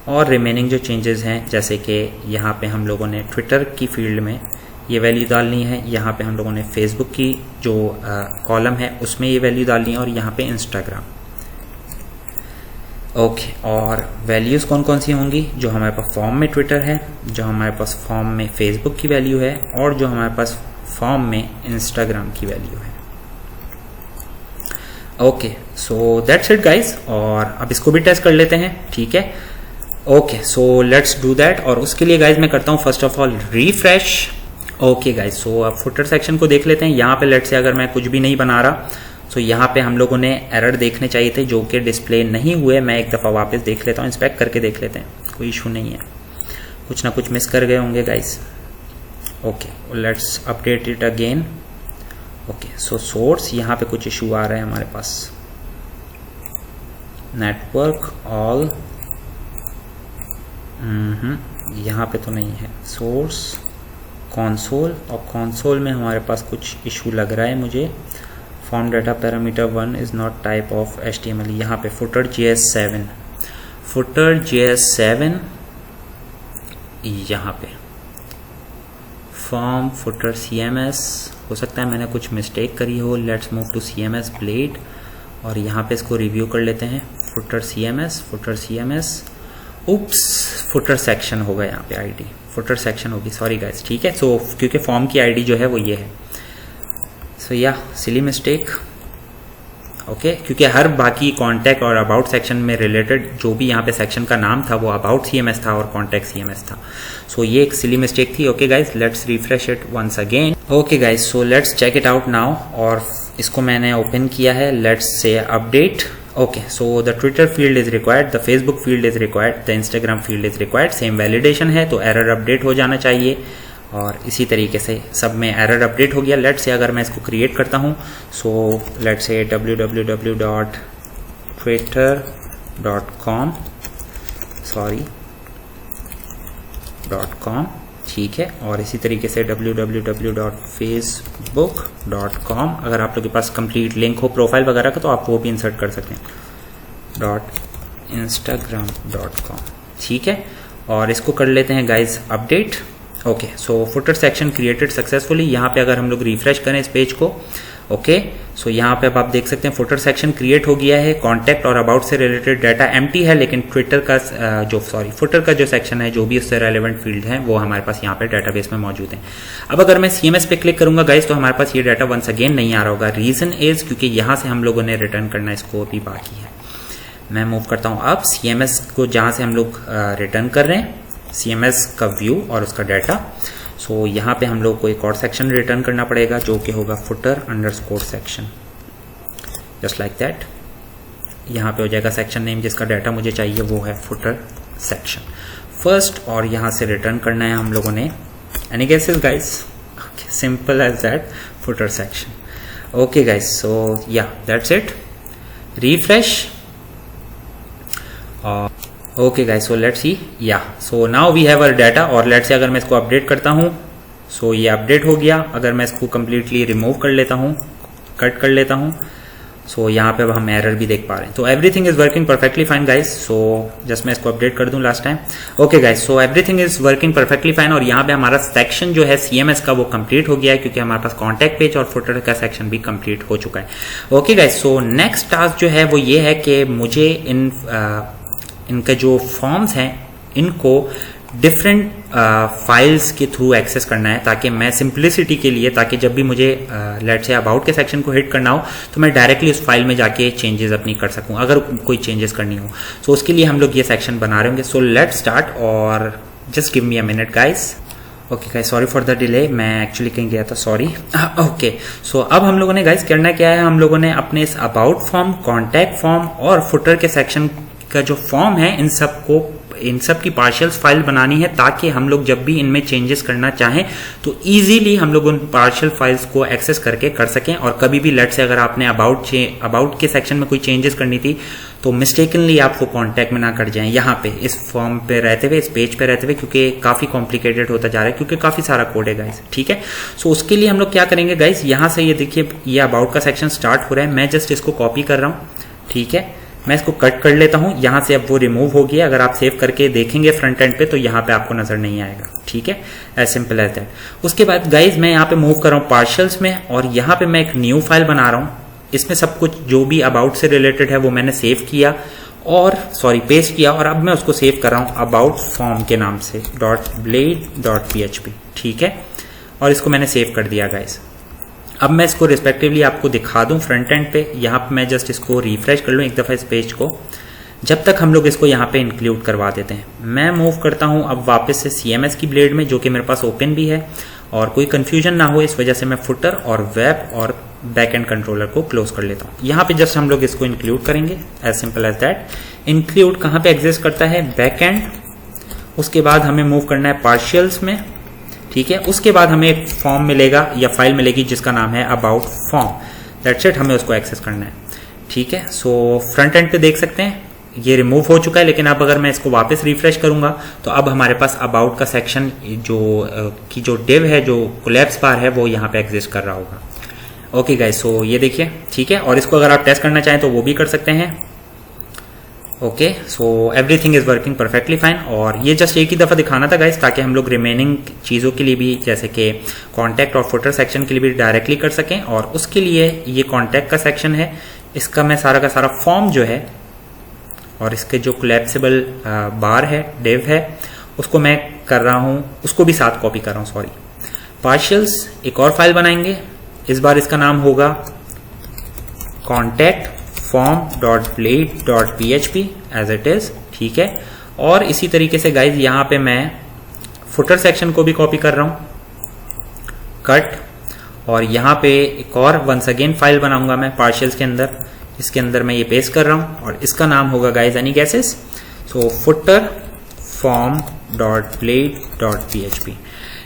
और रिमेनिंग जो चेंजेस हैं, जैसे कि यहाँ पे हम लोगों ने ट्विटर की फील्ड में ये वैल्यू डालनी है, यहाँ पे हम लोगों ने फेसबुक की जो कॉलम है उसमें ये वैल्यू डालनी है, और यहाँ पे इंस्टाग्राम, ओके। और वैल्यूज़ कौन कौन सी होंगी, जो हमारे पास फॉर्म में ट्विटर है, जो हमारे पास फॉर्म में फेसबुक की वैल्यू है, और जो हमारे पास फॉर्म में इंस्टाग्राम की वैल्यू है, okay. So that's it guys. और अब इसको भी टेस्ट कर लेते हैं, ठीक है। Okay, so let's do that. और उसके लिए गाइज मैं करता हूँ first of all refresh, okay guys. So अब फुटर सेक्शन को देख लेते हैं। यहाँ पे लेट्स से अगर मैं कुछ भी नहीं बना रहा, सो यहाँ पे हम लोगों ने एरर देखने चाहिए थे जो कि डिस्प्ले नहीं हुए। मैं एक दफ़ा वापस देख लेता हूँ, इंस्पेक्ट करके देख लेते हैं, कोई इशू नहीं है, कुछ ना कुछ मिस कर गए होंगे guys, okay. Let's update it again, okay. So source यहाँ पे कुछ इशू आ रहा है हमारे पास, नेटवर्क ऑल, यहाँ पे तो नहीं है, सोर्स कंसोल, और कंसोल में हमारे पास कुछ इशू लग रहा है मुझे। Form data parameter 1 is not type of HTML, यहाँ पे फुटर JS7, फुटर JS7 यहाँ पे फॉर्म फुटर CMS, हो सकता है मैंने कुछ मिस्टेक करी हो। Let's move to CMS blade, और यहाँ पे इसको रिव्यू कर लेते हैं। Footer CMS, oops, footer section होगा यहाँ पे, ID फुटर सेक्शन होगी, सॉरी गाइस, ठीक है। सो क्योंकि फॉर्म की ID जो है वो ये है, सो या सिली मिस्टेक, ओके। क्योंकि हर बाकी कॉन्टैक्ट और अबाउट सेक्शन में रिलेटेड जो भी यहाँ पे सेक्शन का नाम था वो अबाउट CMS था और कॉन्टैक्ट CMS था। सो ये एक सिली मिस्टेक थी, okay guys. Let's refresh it once again, okay guys. So let's check it out now, और इसको मैंने ओपन किया है। Let's say update, okay. So the Twitter field is required, the Facebook field is required, the Instagram field is required. Same validation है तो error update हो जाना चाहिए, और इसी तरीके से सब में एरर अपडेट हो गया। लेट्स से अगर मैं इसको क्रिएट करता हूँ, so let's say www.twitter.com, sorry .com, ठीक है। और इसी तरीके से www.facebook.com, अगर आप लोग के पास कंप्लीट लिंक हो प्रोफाइल वगैरह का तो आप वो भी इंसर्ट कर सकते हैं, .instagram.com, ठीक है। और इसको कर लेते हैं गाइज अपडेट, ओके। सो फुटर सेक्शन क्रिएटेड सक्सेसफुली। यहाँ पे अगर हम लोग रिफ्रेश करें इस पेज को, ओके, सो यहाँ पे अब आप देख सकते हैं फुटर सेक्शन क्रिएट हो गया है। कॉन्टैक्ट और अबाउट से रिलेटेड डाटा एम्प्टी है, लेकिन ट्विटर का फुटर का जो सेक्शन है, जो भी उससे रेलेवेंट फील्ड है, वो हमारे पास यहाँ पे डाटाबेस में मौजूद है। अब अगर मैं CMS पे क्लिक करूंगा गाइस, तो हमारे पास ये डाटा वंस अगेन नहीं आ रहा होगा। रीजन इज क्योंकि यहाँ से हम लोगों ने रिटर्न करना इसको अभी बाकी है। मैं मूव करता हूँ अब CMS को, जहाँ से हम लोग रिटर्न कर रहे हैं, CMS का व्यू और उसका डाटा। सो यहाँ पे हम लोग को एक और सेक्शन रिटर्न करना पड़ेगा, जो कि होगा footer underscore section, just like that. यहाँ पे हो जाएगा सेक्शन नेम, जिसका डाटा मुझे चाहिए वो है फुटर सेक्शन फर्स्ट, और यहाँ से रिटर्न करना है हम लोगों ने। Any guesses guys? Simple as that, footer section. Okay guys, so yeah that's it. Refresh. Okay guys, so let's see, yeah so now we have our data. और let's say अगर मैं इसको अपडेट करता हूँ, सो ये अपडेट हो गया। अगर मैं इसको कंप्लीटली रिमूव कर लेता हूँ, कट कर लेता हूँ, सो यहाँ पे अब हम एरर भी देख पा रहे हैं। तो everything is working perfectly fine guys. So just मैं इसको अपडेट कर दूं last time. Okay guys, so everything is working perfectly fine. और यहाँ पे हमारा सेक्शन जो है CMS का, वो कंप्लीट हो गया है, क्योंकि हमारे पास कॉन्टैक्ट पेज और फुटर का सेक्शन भी कंप्लीट हो चुका है। Okay guys, so next task जो है वो ये है कि मुझे इनके जो फॉर्म्स हैं, इनको डिफरेंट फाइल्स के थ्रू एक्सेस करना है, ताकि मैं सिंप्लिसिटी के लिए, ताकि जब भी मुझे लेट्स से अबाउट के सेक्शन को हिट करना हो, तो मैं डायरेक्टली उस फाइल में जाके चेंजेस अपनी कर सकूं, अगर कोई चेंजेस करनी हो। सो उसके लिए हम लोग ये सेक्शन बना रहे होंगे। सो लेट्स स्टार्ट, और just give me a minute guys. Okay guys, sorry for the delay, मैं एक्चुअली कहीं गया था, सॉरी। ओके, सो अब हम लोगों ने गाइस करना क्या है, हम लोगों ने अपने इस अबाउट फॉर्म, कॉन्टैक्ट फॉर्म और फुटर के सेक्शन का जो फॉर्म है, इन सब की पार्शियल्स फाइल बनानी है, ताकि हम लोग जब भी इनमें चेंजेस करना चाहें तो इजीली हम लोग उन पार्शियल फाइल्स को एक्सेस करके कर सकें। और कभी भी लेट्स से अगर आपने अबाउट के सेक्शन में कोई चेंजेस करनी थी, तो मिस्टेकनली आप वो कॉन्टैक्ट में ना कर जाएं, यहाँ पे इस फॉर्म पे रहते हुए, इस पेज पे रहते हुए, क्योंकि काफी कॉम्प्लिकेटेड होता जा रहा है, क्योंकि काफी सारा कोड है गाइस। ठीक है, सो उसके लिए हम लोग क्या करेंगे गाइस, यहाँ से ये देखिए, ये अबाउट का सेक्शन स्टार्ट हो रहा है। मैं जस्ट इसको कॉपी कर रहा हूँ, ठीक है, मैं इसको कट कर लेता हूं। यहां से अब वो रिमूव हो गया। अगर आप सेव करके देखेंगे फ्रंट एंड पे, तो यहां पे आपको नजर नहीं आएगा। ठीक है, एज सिंपल एज दैट। उसके बाद गाइज मैं यहां पे मूव कर रहा हूं पार्शियल्स में, और यहां पे मैं एक न्यू फाइल बना रहा हूं। इसमें सब कुछ जो भी अबाउट से रिलेटेड है वो मैंने सेव किया, और पेस्ट किया, और अब मैं उसको सेव कर रहा हूं अबाउट फॉर्म के नाम से .blade.php। ठीक है, और इसको मैंने सेव कर दिया गाइज। अब मैं इसको रिस्पेक्टिवली आपको दिखा दूं फ्रंट एंड पे। यहाँ पे मैं जस्ट इसको रिफ्रेश कर लूं एक दफा इस पेज को, जब तक हम लोग इसको यहाँ पे इंक्लूड करवा देते हैं। मैं मूव करता हूँ अब वापस से CMS की ब्लेड में, जो कि मेरे पास ओपन भी है, और कोई कंफ्यूजन ना हो इस वजह से मैं फुटर और वेब और बैक एंड कंट्रोलर को क्लोज कर लेता हूँ। यहाँ पे जस्ट हम लोग इसको इंक्लूड करेंगे, as simple as that. Include कहाँ पे एग्जिस्ट करता है, बैक एंड। उसके बाद हमें मूव करना है पार्शियल्स में। ठीक है, उसके बाद हमें एक फॉर्म मिलेगा या फाइल मिलेगी जिसका नाम है अबाउट फॉर्म। दैट्स इट, हमें उसको एक्सेस करना है। ठीक है, सो फ्रंट एंड पे देख सकते हैं ये रिमूव हो चुका है, लेकिन अब अगर मैं इसको वापस रिफ्रेश करूंगा, तो अब हमारे पास अबाउट का सेक्शन जो डिव है, जो कोलैप्स बार है, वो यहाँ पे एग्जिस्ट कर रहा होगा। ओके गाइस, सो ये देखिए, ठीक है, और इसको अगर आप टेस्ट करना चाहें तो वो भी कर सकते हैं। Okay, so everything is working perfectly fine. और ये जस्ट एक ही दफा दिखाना था गाइस, ताकि हम लोग रिमेनिंग चीजों के लिए भी, जैसे कि कॉन्टैक्ट और फुटर सेक्शन के लिए भी डायरेक्टली कर सकें। और उसके लिए ये कॉन्टैक्ट का सेक्शन है, इसका मैं सारा का सारा फॉर्म जो है, और इसके जो कोलैप्सिबल बार है, डिव है, उसको मैं कर रहा हूं, उसको भी साथ कॉपी कर रहा हूं, सॉरी। पार्शियल्स एक और फाइल बनाएंगे, इस बार इसका नाम होगा contact form.blade.php as it is. ठीक है, और इसी तरीके से गाइज यहां पे मैं फुटर सेक्शन को भी कॉपी कर रहा हूं, कट, और यहां पे एक और वंस अगेन फाइल बनाऊंगा मैं पार्शियल्स के अंदर। इसके अंदर मैं ये पेस्ट कर रहा हूं, और इसका नाम होगा गाइज एनी गेसेस, सो फुटर form.blade.php।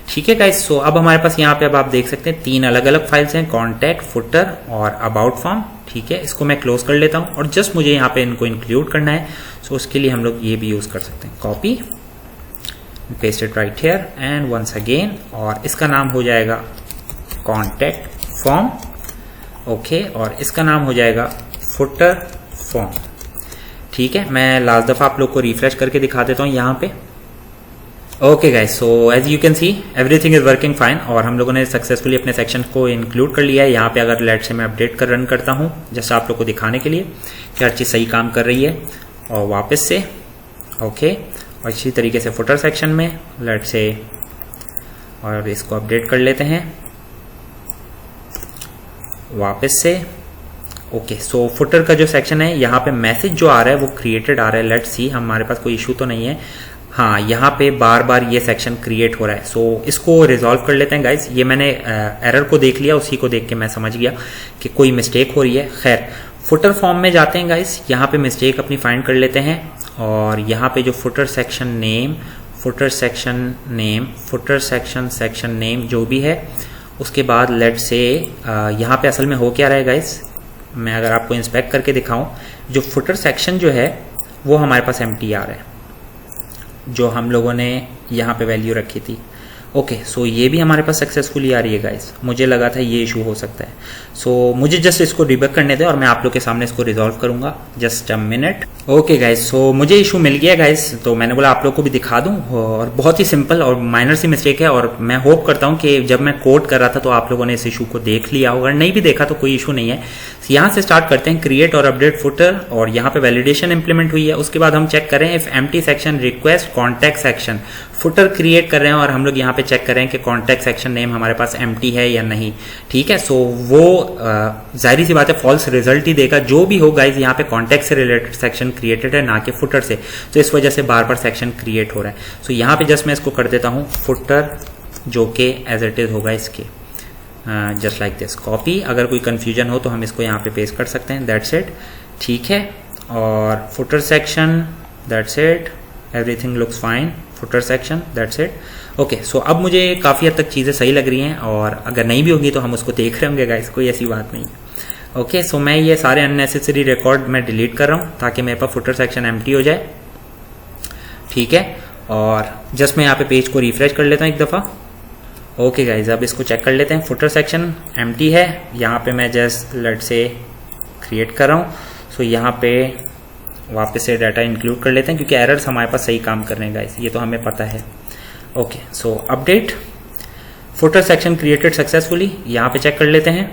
ठीक है गाइज, सो अब हमारे पास यहाँ पे अब आप देख सकते हैं 3 अलग अलग फाइल्स हैं, कॉन्टैक्ट, फुटर और अबाउट फॉर्म। ठीक है, इसको मैं क्लोज कर लेता हूँ, और जस्ट मुझे यहाँ पे इनको इंक्लूड करना है। सो उसके लिए हम लोग ये भी यूज कर सकते हैं, copy, paste it right here and once again, और इसका नाम हो जाएगा कॉन्टैक्ट फॉर्म। ओके, और इसका नाम हो जाएगा फुटर फॉर्म। ठीक है, मैं लास्ट दफा आप लोग को रिफ्रेश करके दिखा देता हूँ यहाँ पे। Okay guys, so as you can see everything is working fine और हम लोगों ने सक्सेसफुली अपने सेक्शन को इंक्लूड कर लिया है। यहाँ पे अगर लेट से मैं अपडेट कर रन करता हूँ जैसा आप लोग को दिखाने के लिए कि हर चीज़ सही काम कर रही है, और वापस से ओके और इसी तरीके से फुटर सेक्शन में लेट से और इसको अपडेट कर लेते हैं वापस से। ओके, सो फुटर का जो सेक्शन है यहाँ पे मैसेज जो आ रहा है वो क्रिएटेड आ रहा है। लेट्स सी, हमारे पास कोई इशू तो नहीं है। हाँ, यहाँ पे बार बार ये सेक्शन क्रिएट हो रहा है। सो इसको रिजॉल्व कर लेते हैं गाइस। ये मैंने एरर को देख लिया, उसी को देख के मैं समझ गया कि कोई मिस्टेक हो रही है। खैर, फुटर फॉर्म में जाते हैं गाइस, यहाँ पे मिस्टेक अपनी फाइंड कर लेते हैं और यहाँ पे जो footer section name, footer section name जो भी है, उसके बाद लेट से यहाँ पे असल में हो क्या रहा है गाइस, मैं अगर आपको इंस्पेक्ट करके दिखाऊं, जो फुटर सेक्शन जो है वो हमारे पास एम्प्टी आ रहा है, जो हम लोगों ने यहाँ पे वैल्यू रखी थी। ओके, सो ये भी हमारे पास सक्सेसफुली आ रही है गाइस। मुझे लगा था ये इशू हो सकता है, सो मुझे जस्ट इसको डिबग करने दें और मैं आप लोग के सामने इसको रिजॉल्व करूंगा। Just a minute. Okay guys, so मुझे इशू मिल गया गाइस, तो मैंने बोला आप लोग को भी दिखा दूं। और बहुत ही सिंपल और माइनर सी मिस्टेक है, और मैं होप करता हूं कि जब मैं कोड कर रहा था तो आप लोगों ने इस इशू को देख लिया होगा। नहीं भी देखा तो कोई इशू नहीं है। यहाँ से स्टार्ट करते हैं, क्रिएट और अपडेट फुटर, और यहाँ पे वैलिडेशन इंप्लीमेंट हुई है। उसके बाद हम चेक करें if empty section request contact section, footer create कर रहे हैं और हम लोग यहाँ पे चेक कर रहे हैं कि कॉन्टैक्ट सेक्शन नेम हमारे पास एम्प्टी है या नहीं। ठीक है, सो वो जाहिर सी बात है फॉल्स रिजल्ट ही देगा। जो भी हो गाइज, यहाँ पे कॉन्टैक्ट से रिलेटेड सेक्शन क्रिएटेड है, ना कि फुटर से, तो इस वजह से बार बार सेक्शन क्रिएट हो रहा है। सो यहाँ पे जस्ट मैं इसको कर देता हूँ फुटर, जो कि एज इट इज होगा इसके, जस्ट लाइक दिस कॉपी। अगर कोई कंफ्यूजन हो तो हम इसको यहाँ पे पेस्ट कर सकते हैं, दैट्स इट। ठीक है, और footer section, that's it, everything looks fine, footer section, that's it. Okay, so अब मुझे काफ़ी हद तक चीज़ें सही लग रही हैं, और अगर नहीं भी होंगी तो हम उसको देख रहे होंगे गाइस, कोई ऐसी बात नहीं। ओके, सो मैं ये सारे अननेसेसरी रिकॉर्ड मैं डिलीट कर रहा हूँ ताकि मेरे पास फुटर सेक्शन एम्प्टी हो जाए। ठीक है, और जस्ट मैं यहाँ पे पेज को रिफ्रेश कर लेता हूँ एक दफ़ा। ओके गाइज, अब इसको चेक कर लेते हैं। फुटर सेक्शन एम्प्टी है, यहाँ पे मैं जस्ट लेट से क्रिएट कर रहा हूँ। सो यहाँ पे वापस से डाटा इंक्लूड कर लेते हैं क्योंकि एरर्स हमारे पास सही काम कर रहे हैं गाइस, ये तो हमें पता है। ओके, सो update footer section created successfully, यहाँ पे चेक कर लेते हैं।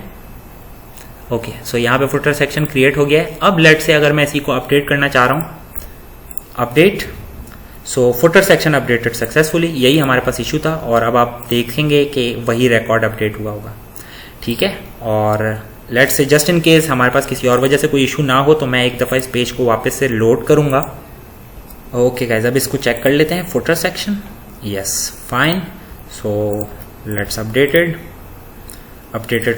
ओके, सो यहाँ पे फुटर सेक्शन क्रिएट हो गया है। अब लेट से अगर मैं इसी को अपडेट करना चाह रहा हूँ, अपडेट, सो फुटर सेक्शन अपडेटेड सक्सेसफुली, यही हमारे पास इशू था, और अब आप देखेंगे कि वही रिकॉर्ड अपडेट हुआ होगा। ठीक है, और लेट से जस्ट इन केस हमारे पास किसी और वजह से कोई इशू ना हो तो मैं एक दफ़ा इस पेज को वापस से लोड करूंगा। ओके गाइज, अब इसको चेक कर लेते हैं। Footer section, yes fine, so let's updated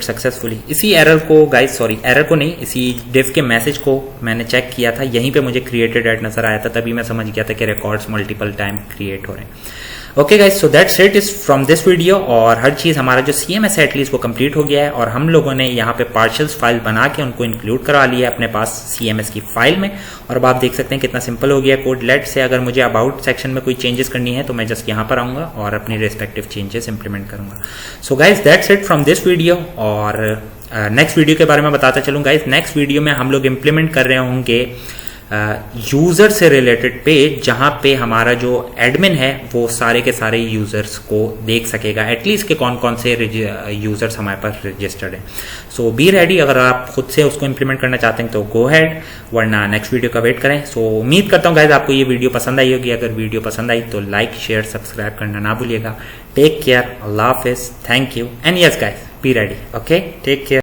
successfully. इसी एरर को गाइज, सॉरी एरर को नहीं, इसी डिव के मैसेज को मैंने चेक किया था, यहीं पे मुझे क्रिएटेड एड नजर आया था, तभी मैं समझ गया था कि रिकॉर्ड्स मल्टीपल टाइम क्रिएट हो रहे हैं। Okay guys, so that's it is from this video, और हर चीज हमारा जो CMS है एटलीस्ट वो कंप्लीट हो गया है, और हम लोगों ने यहाँ पे पार्शल्स फाइल बना के उनको इंक्लूड करा लिया है अपने पास CMS की फाइल में। और अब आप देख सकते हैं कितना सिंपल हो गया कोड। लेट से अगर मुझे अबाउट सेक्शन में कोई चेंजेस करनी है तो मैं जस्ट यहाँ पर आऊंगा और अपनी रेस्पेक्टिव चेंजेस इंप्लीमेंट करूंगा। So guys, that's it from this video, और नेक्स्ट वीडियो के बारे में बताता चलूँ गाइज। नेक्स्ट वीडियो में हम लोग इम्प्लीमेंट कर रहे होंगे यूजर से रिलेटेड पेज, जहां पे हमारा जो एडमिन है वो सारे के सारे यूजर्स को देख सकेगा, एटलीस्ट के कौन कौन से यूजर्स हमारे पास रजिस्टर्ड हैं। सो बी रेडी, अगर आप खुद से उसको इंप्लीमेंट करना चाहते हैं तो गो हैड, वरना नेक्स्ट वीडियो का वेट करें। सो उम्मीद करता हूँ गाइज आपको ये वीडियो पसंद आई होगी। अगर वीडियो पसंद आई तो लाइक शेयर सब्सक्राइब करना ना भूलिएगा। टेक केयर, अल्लाह हाफिज, thank you, and yes guys, be ready. Okay, take care.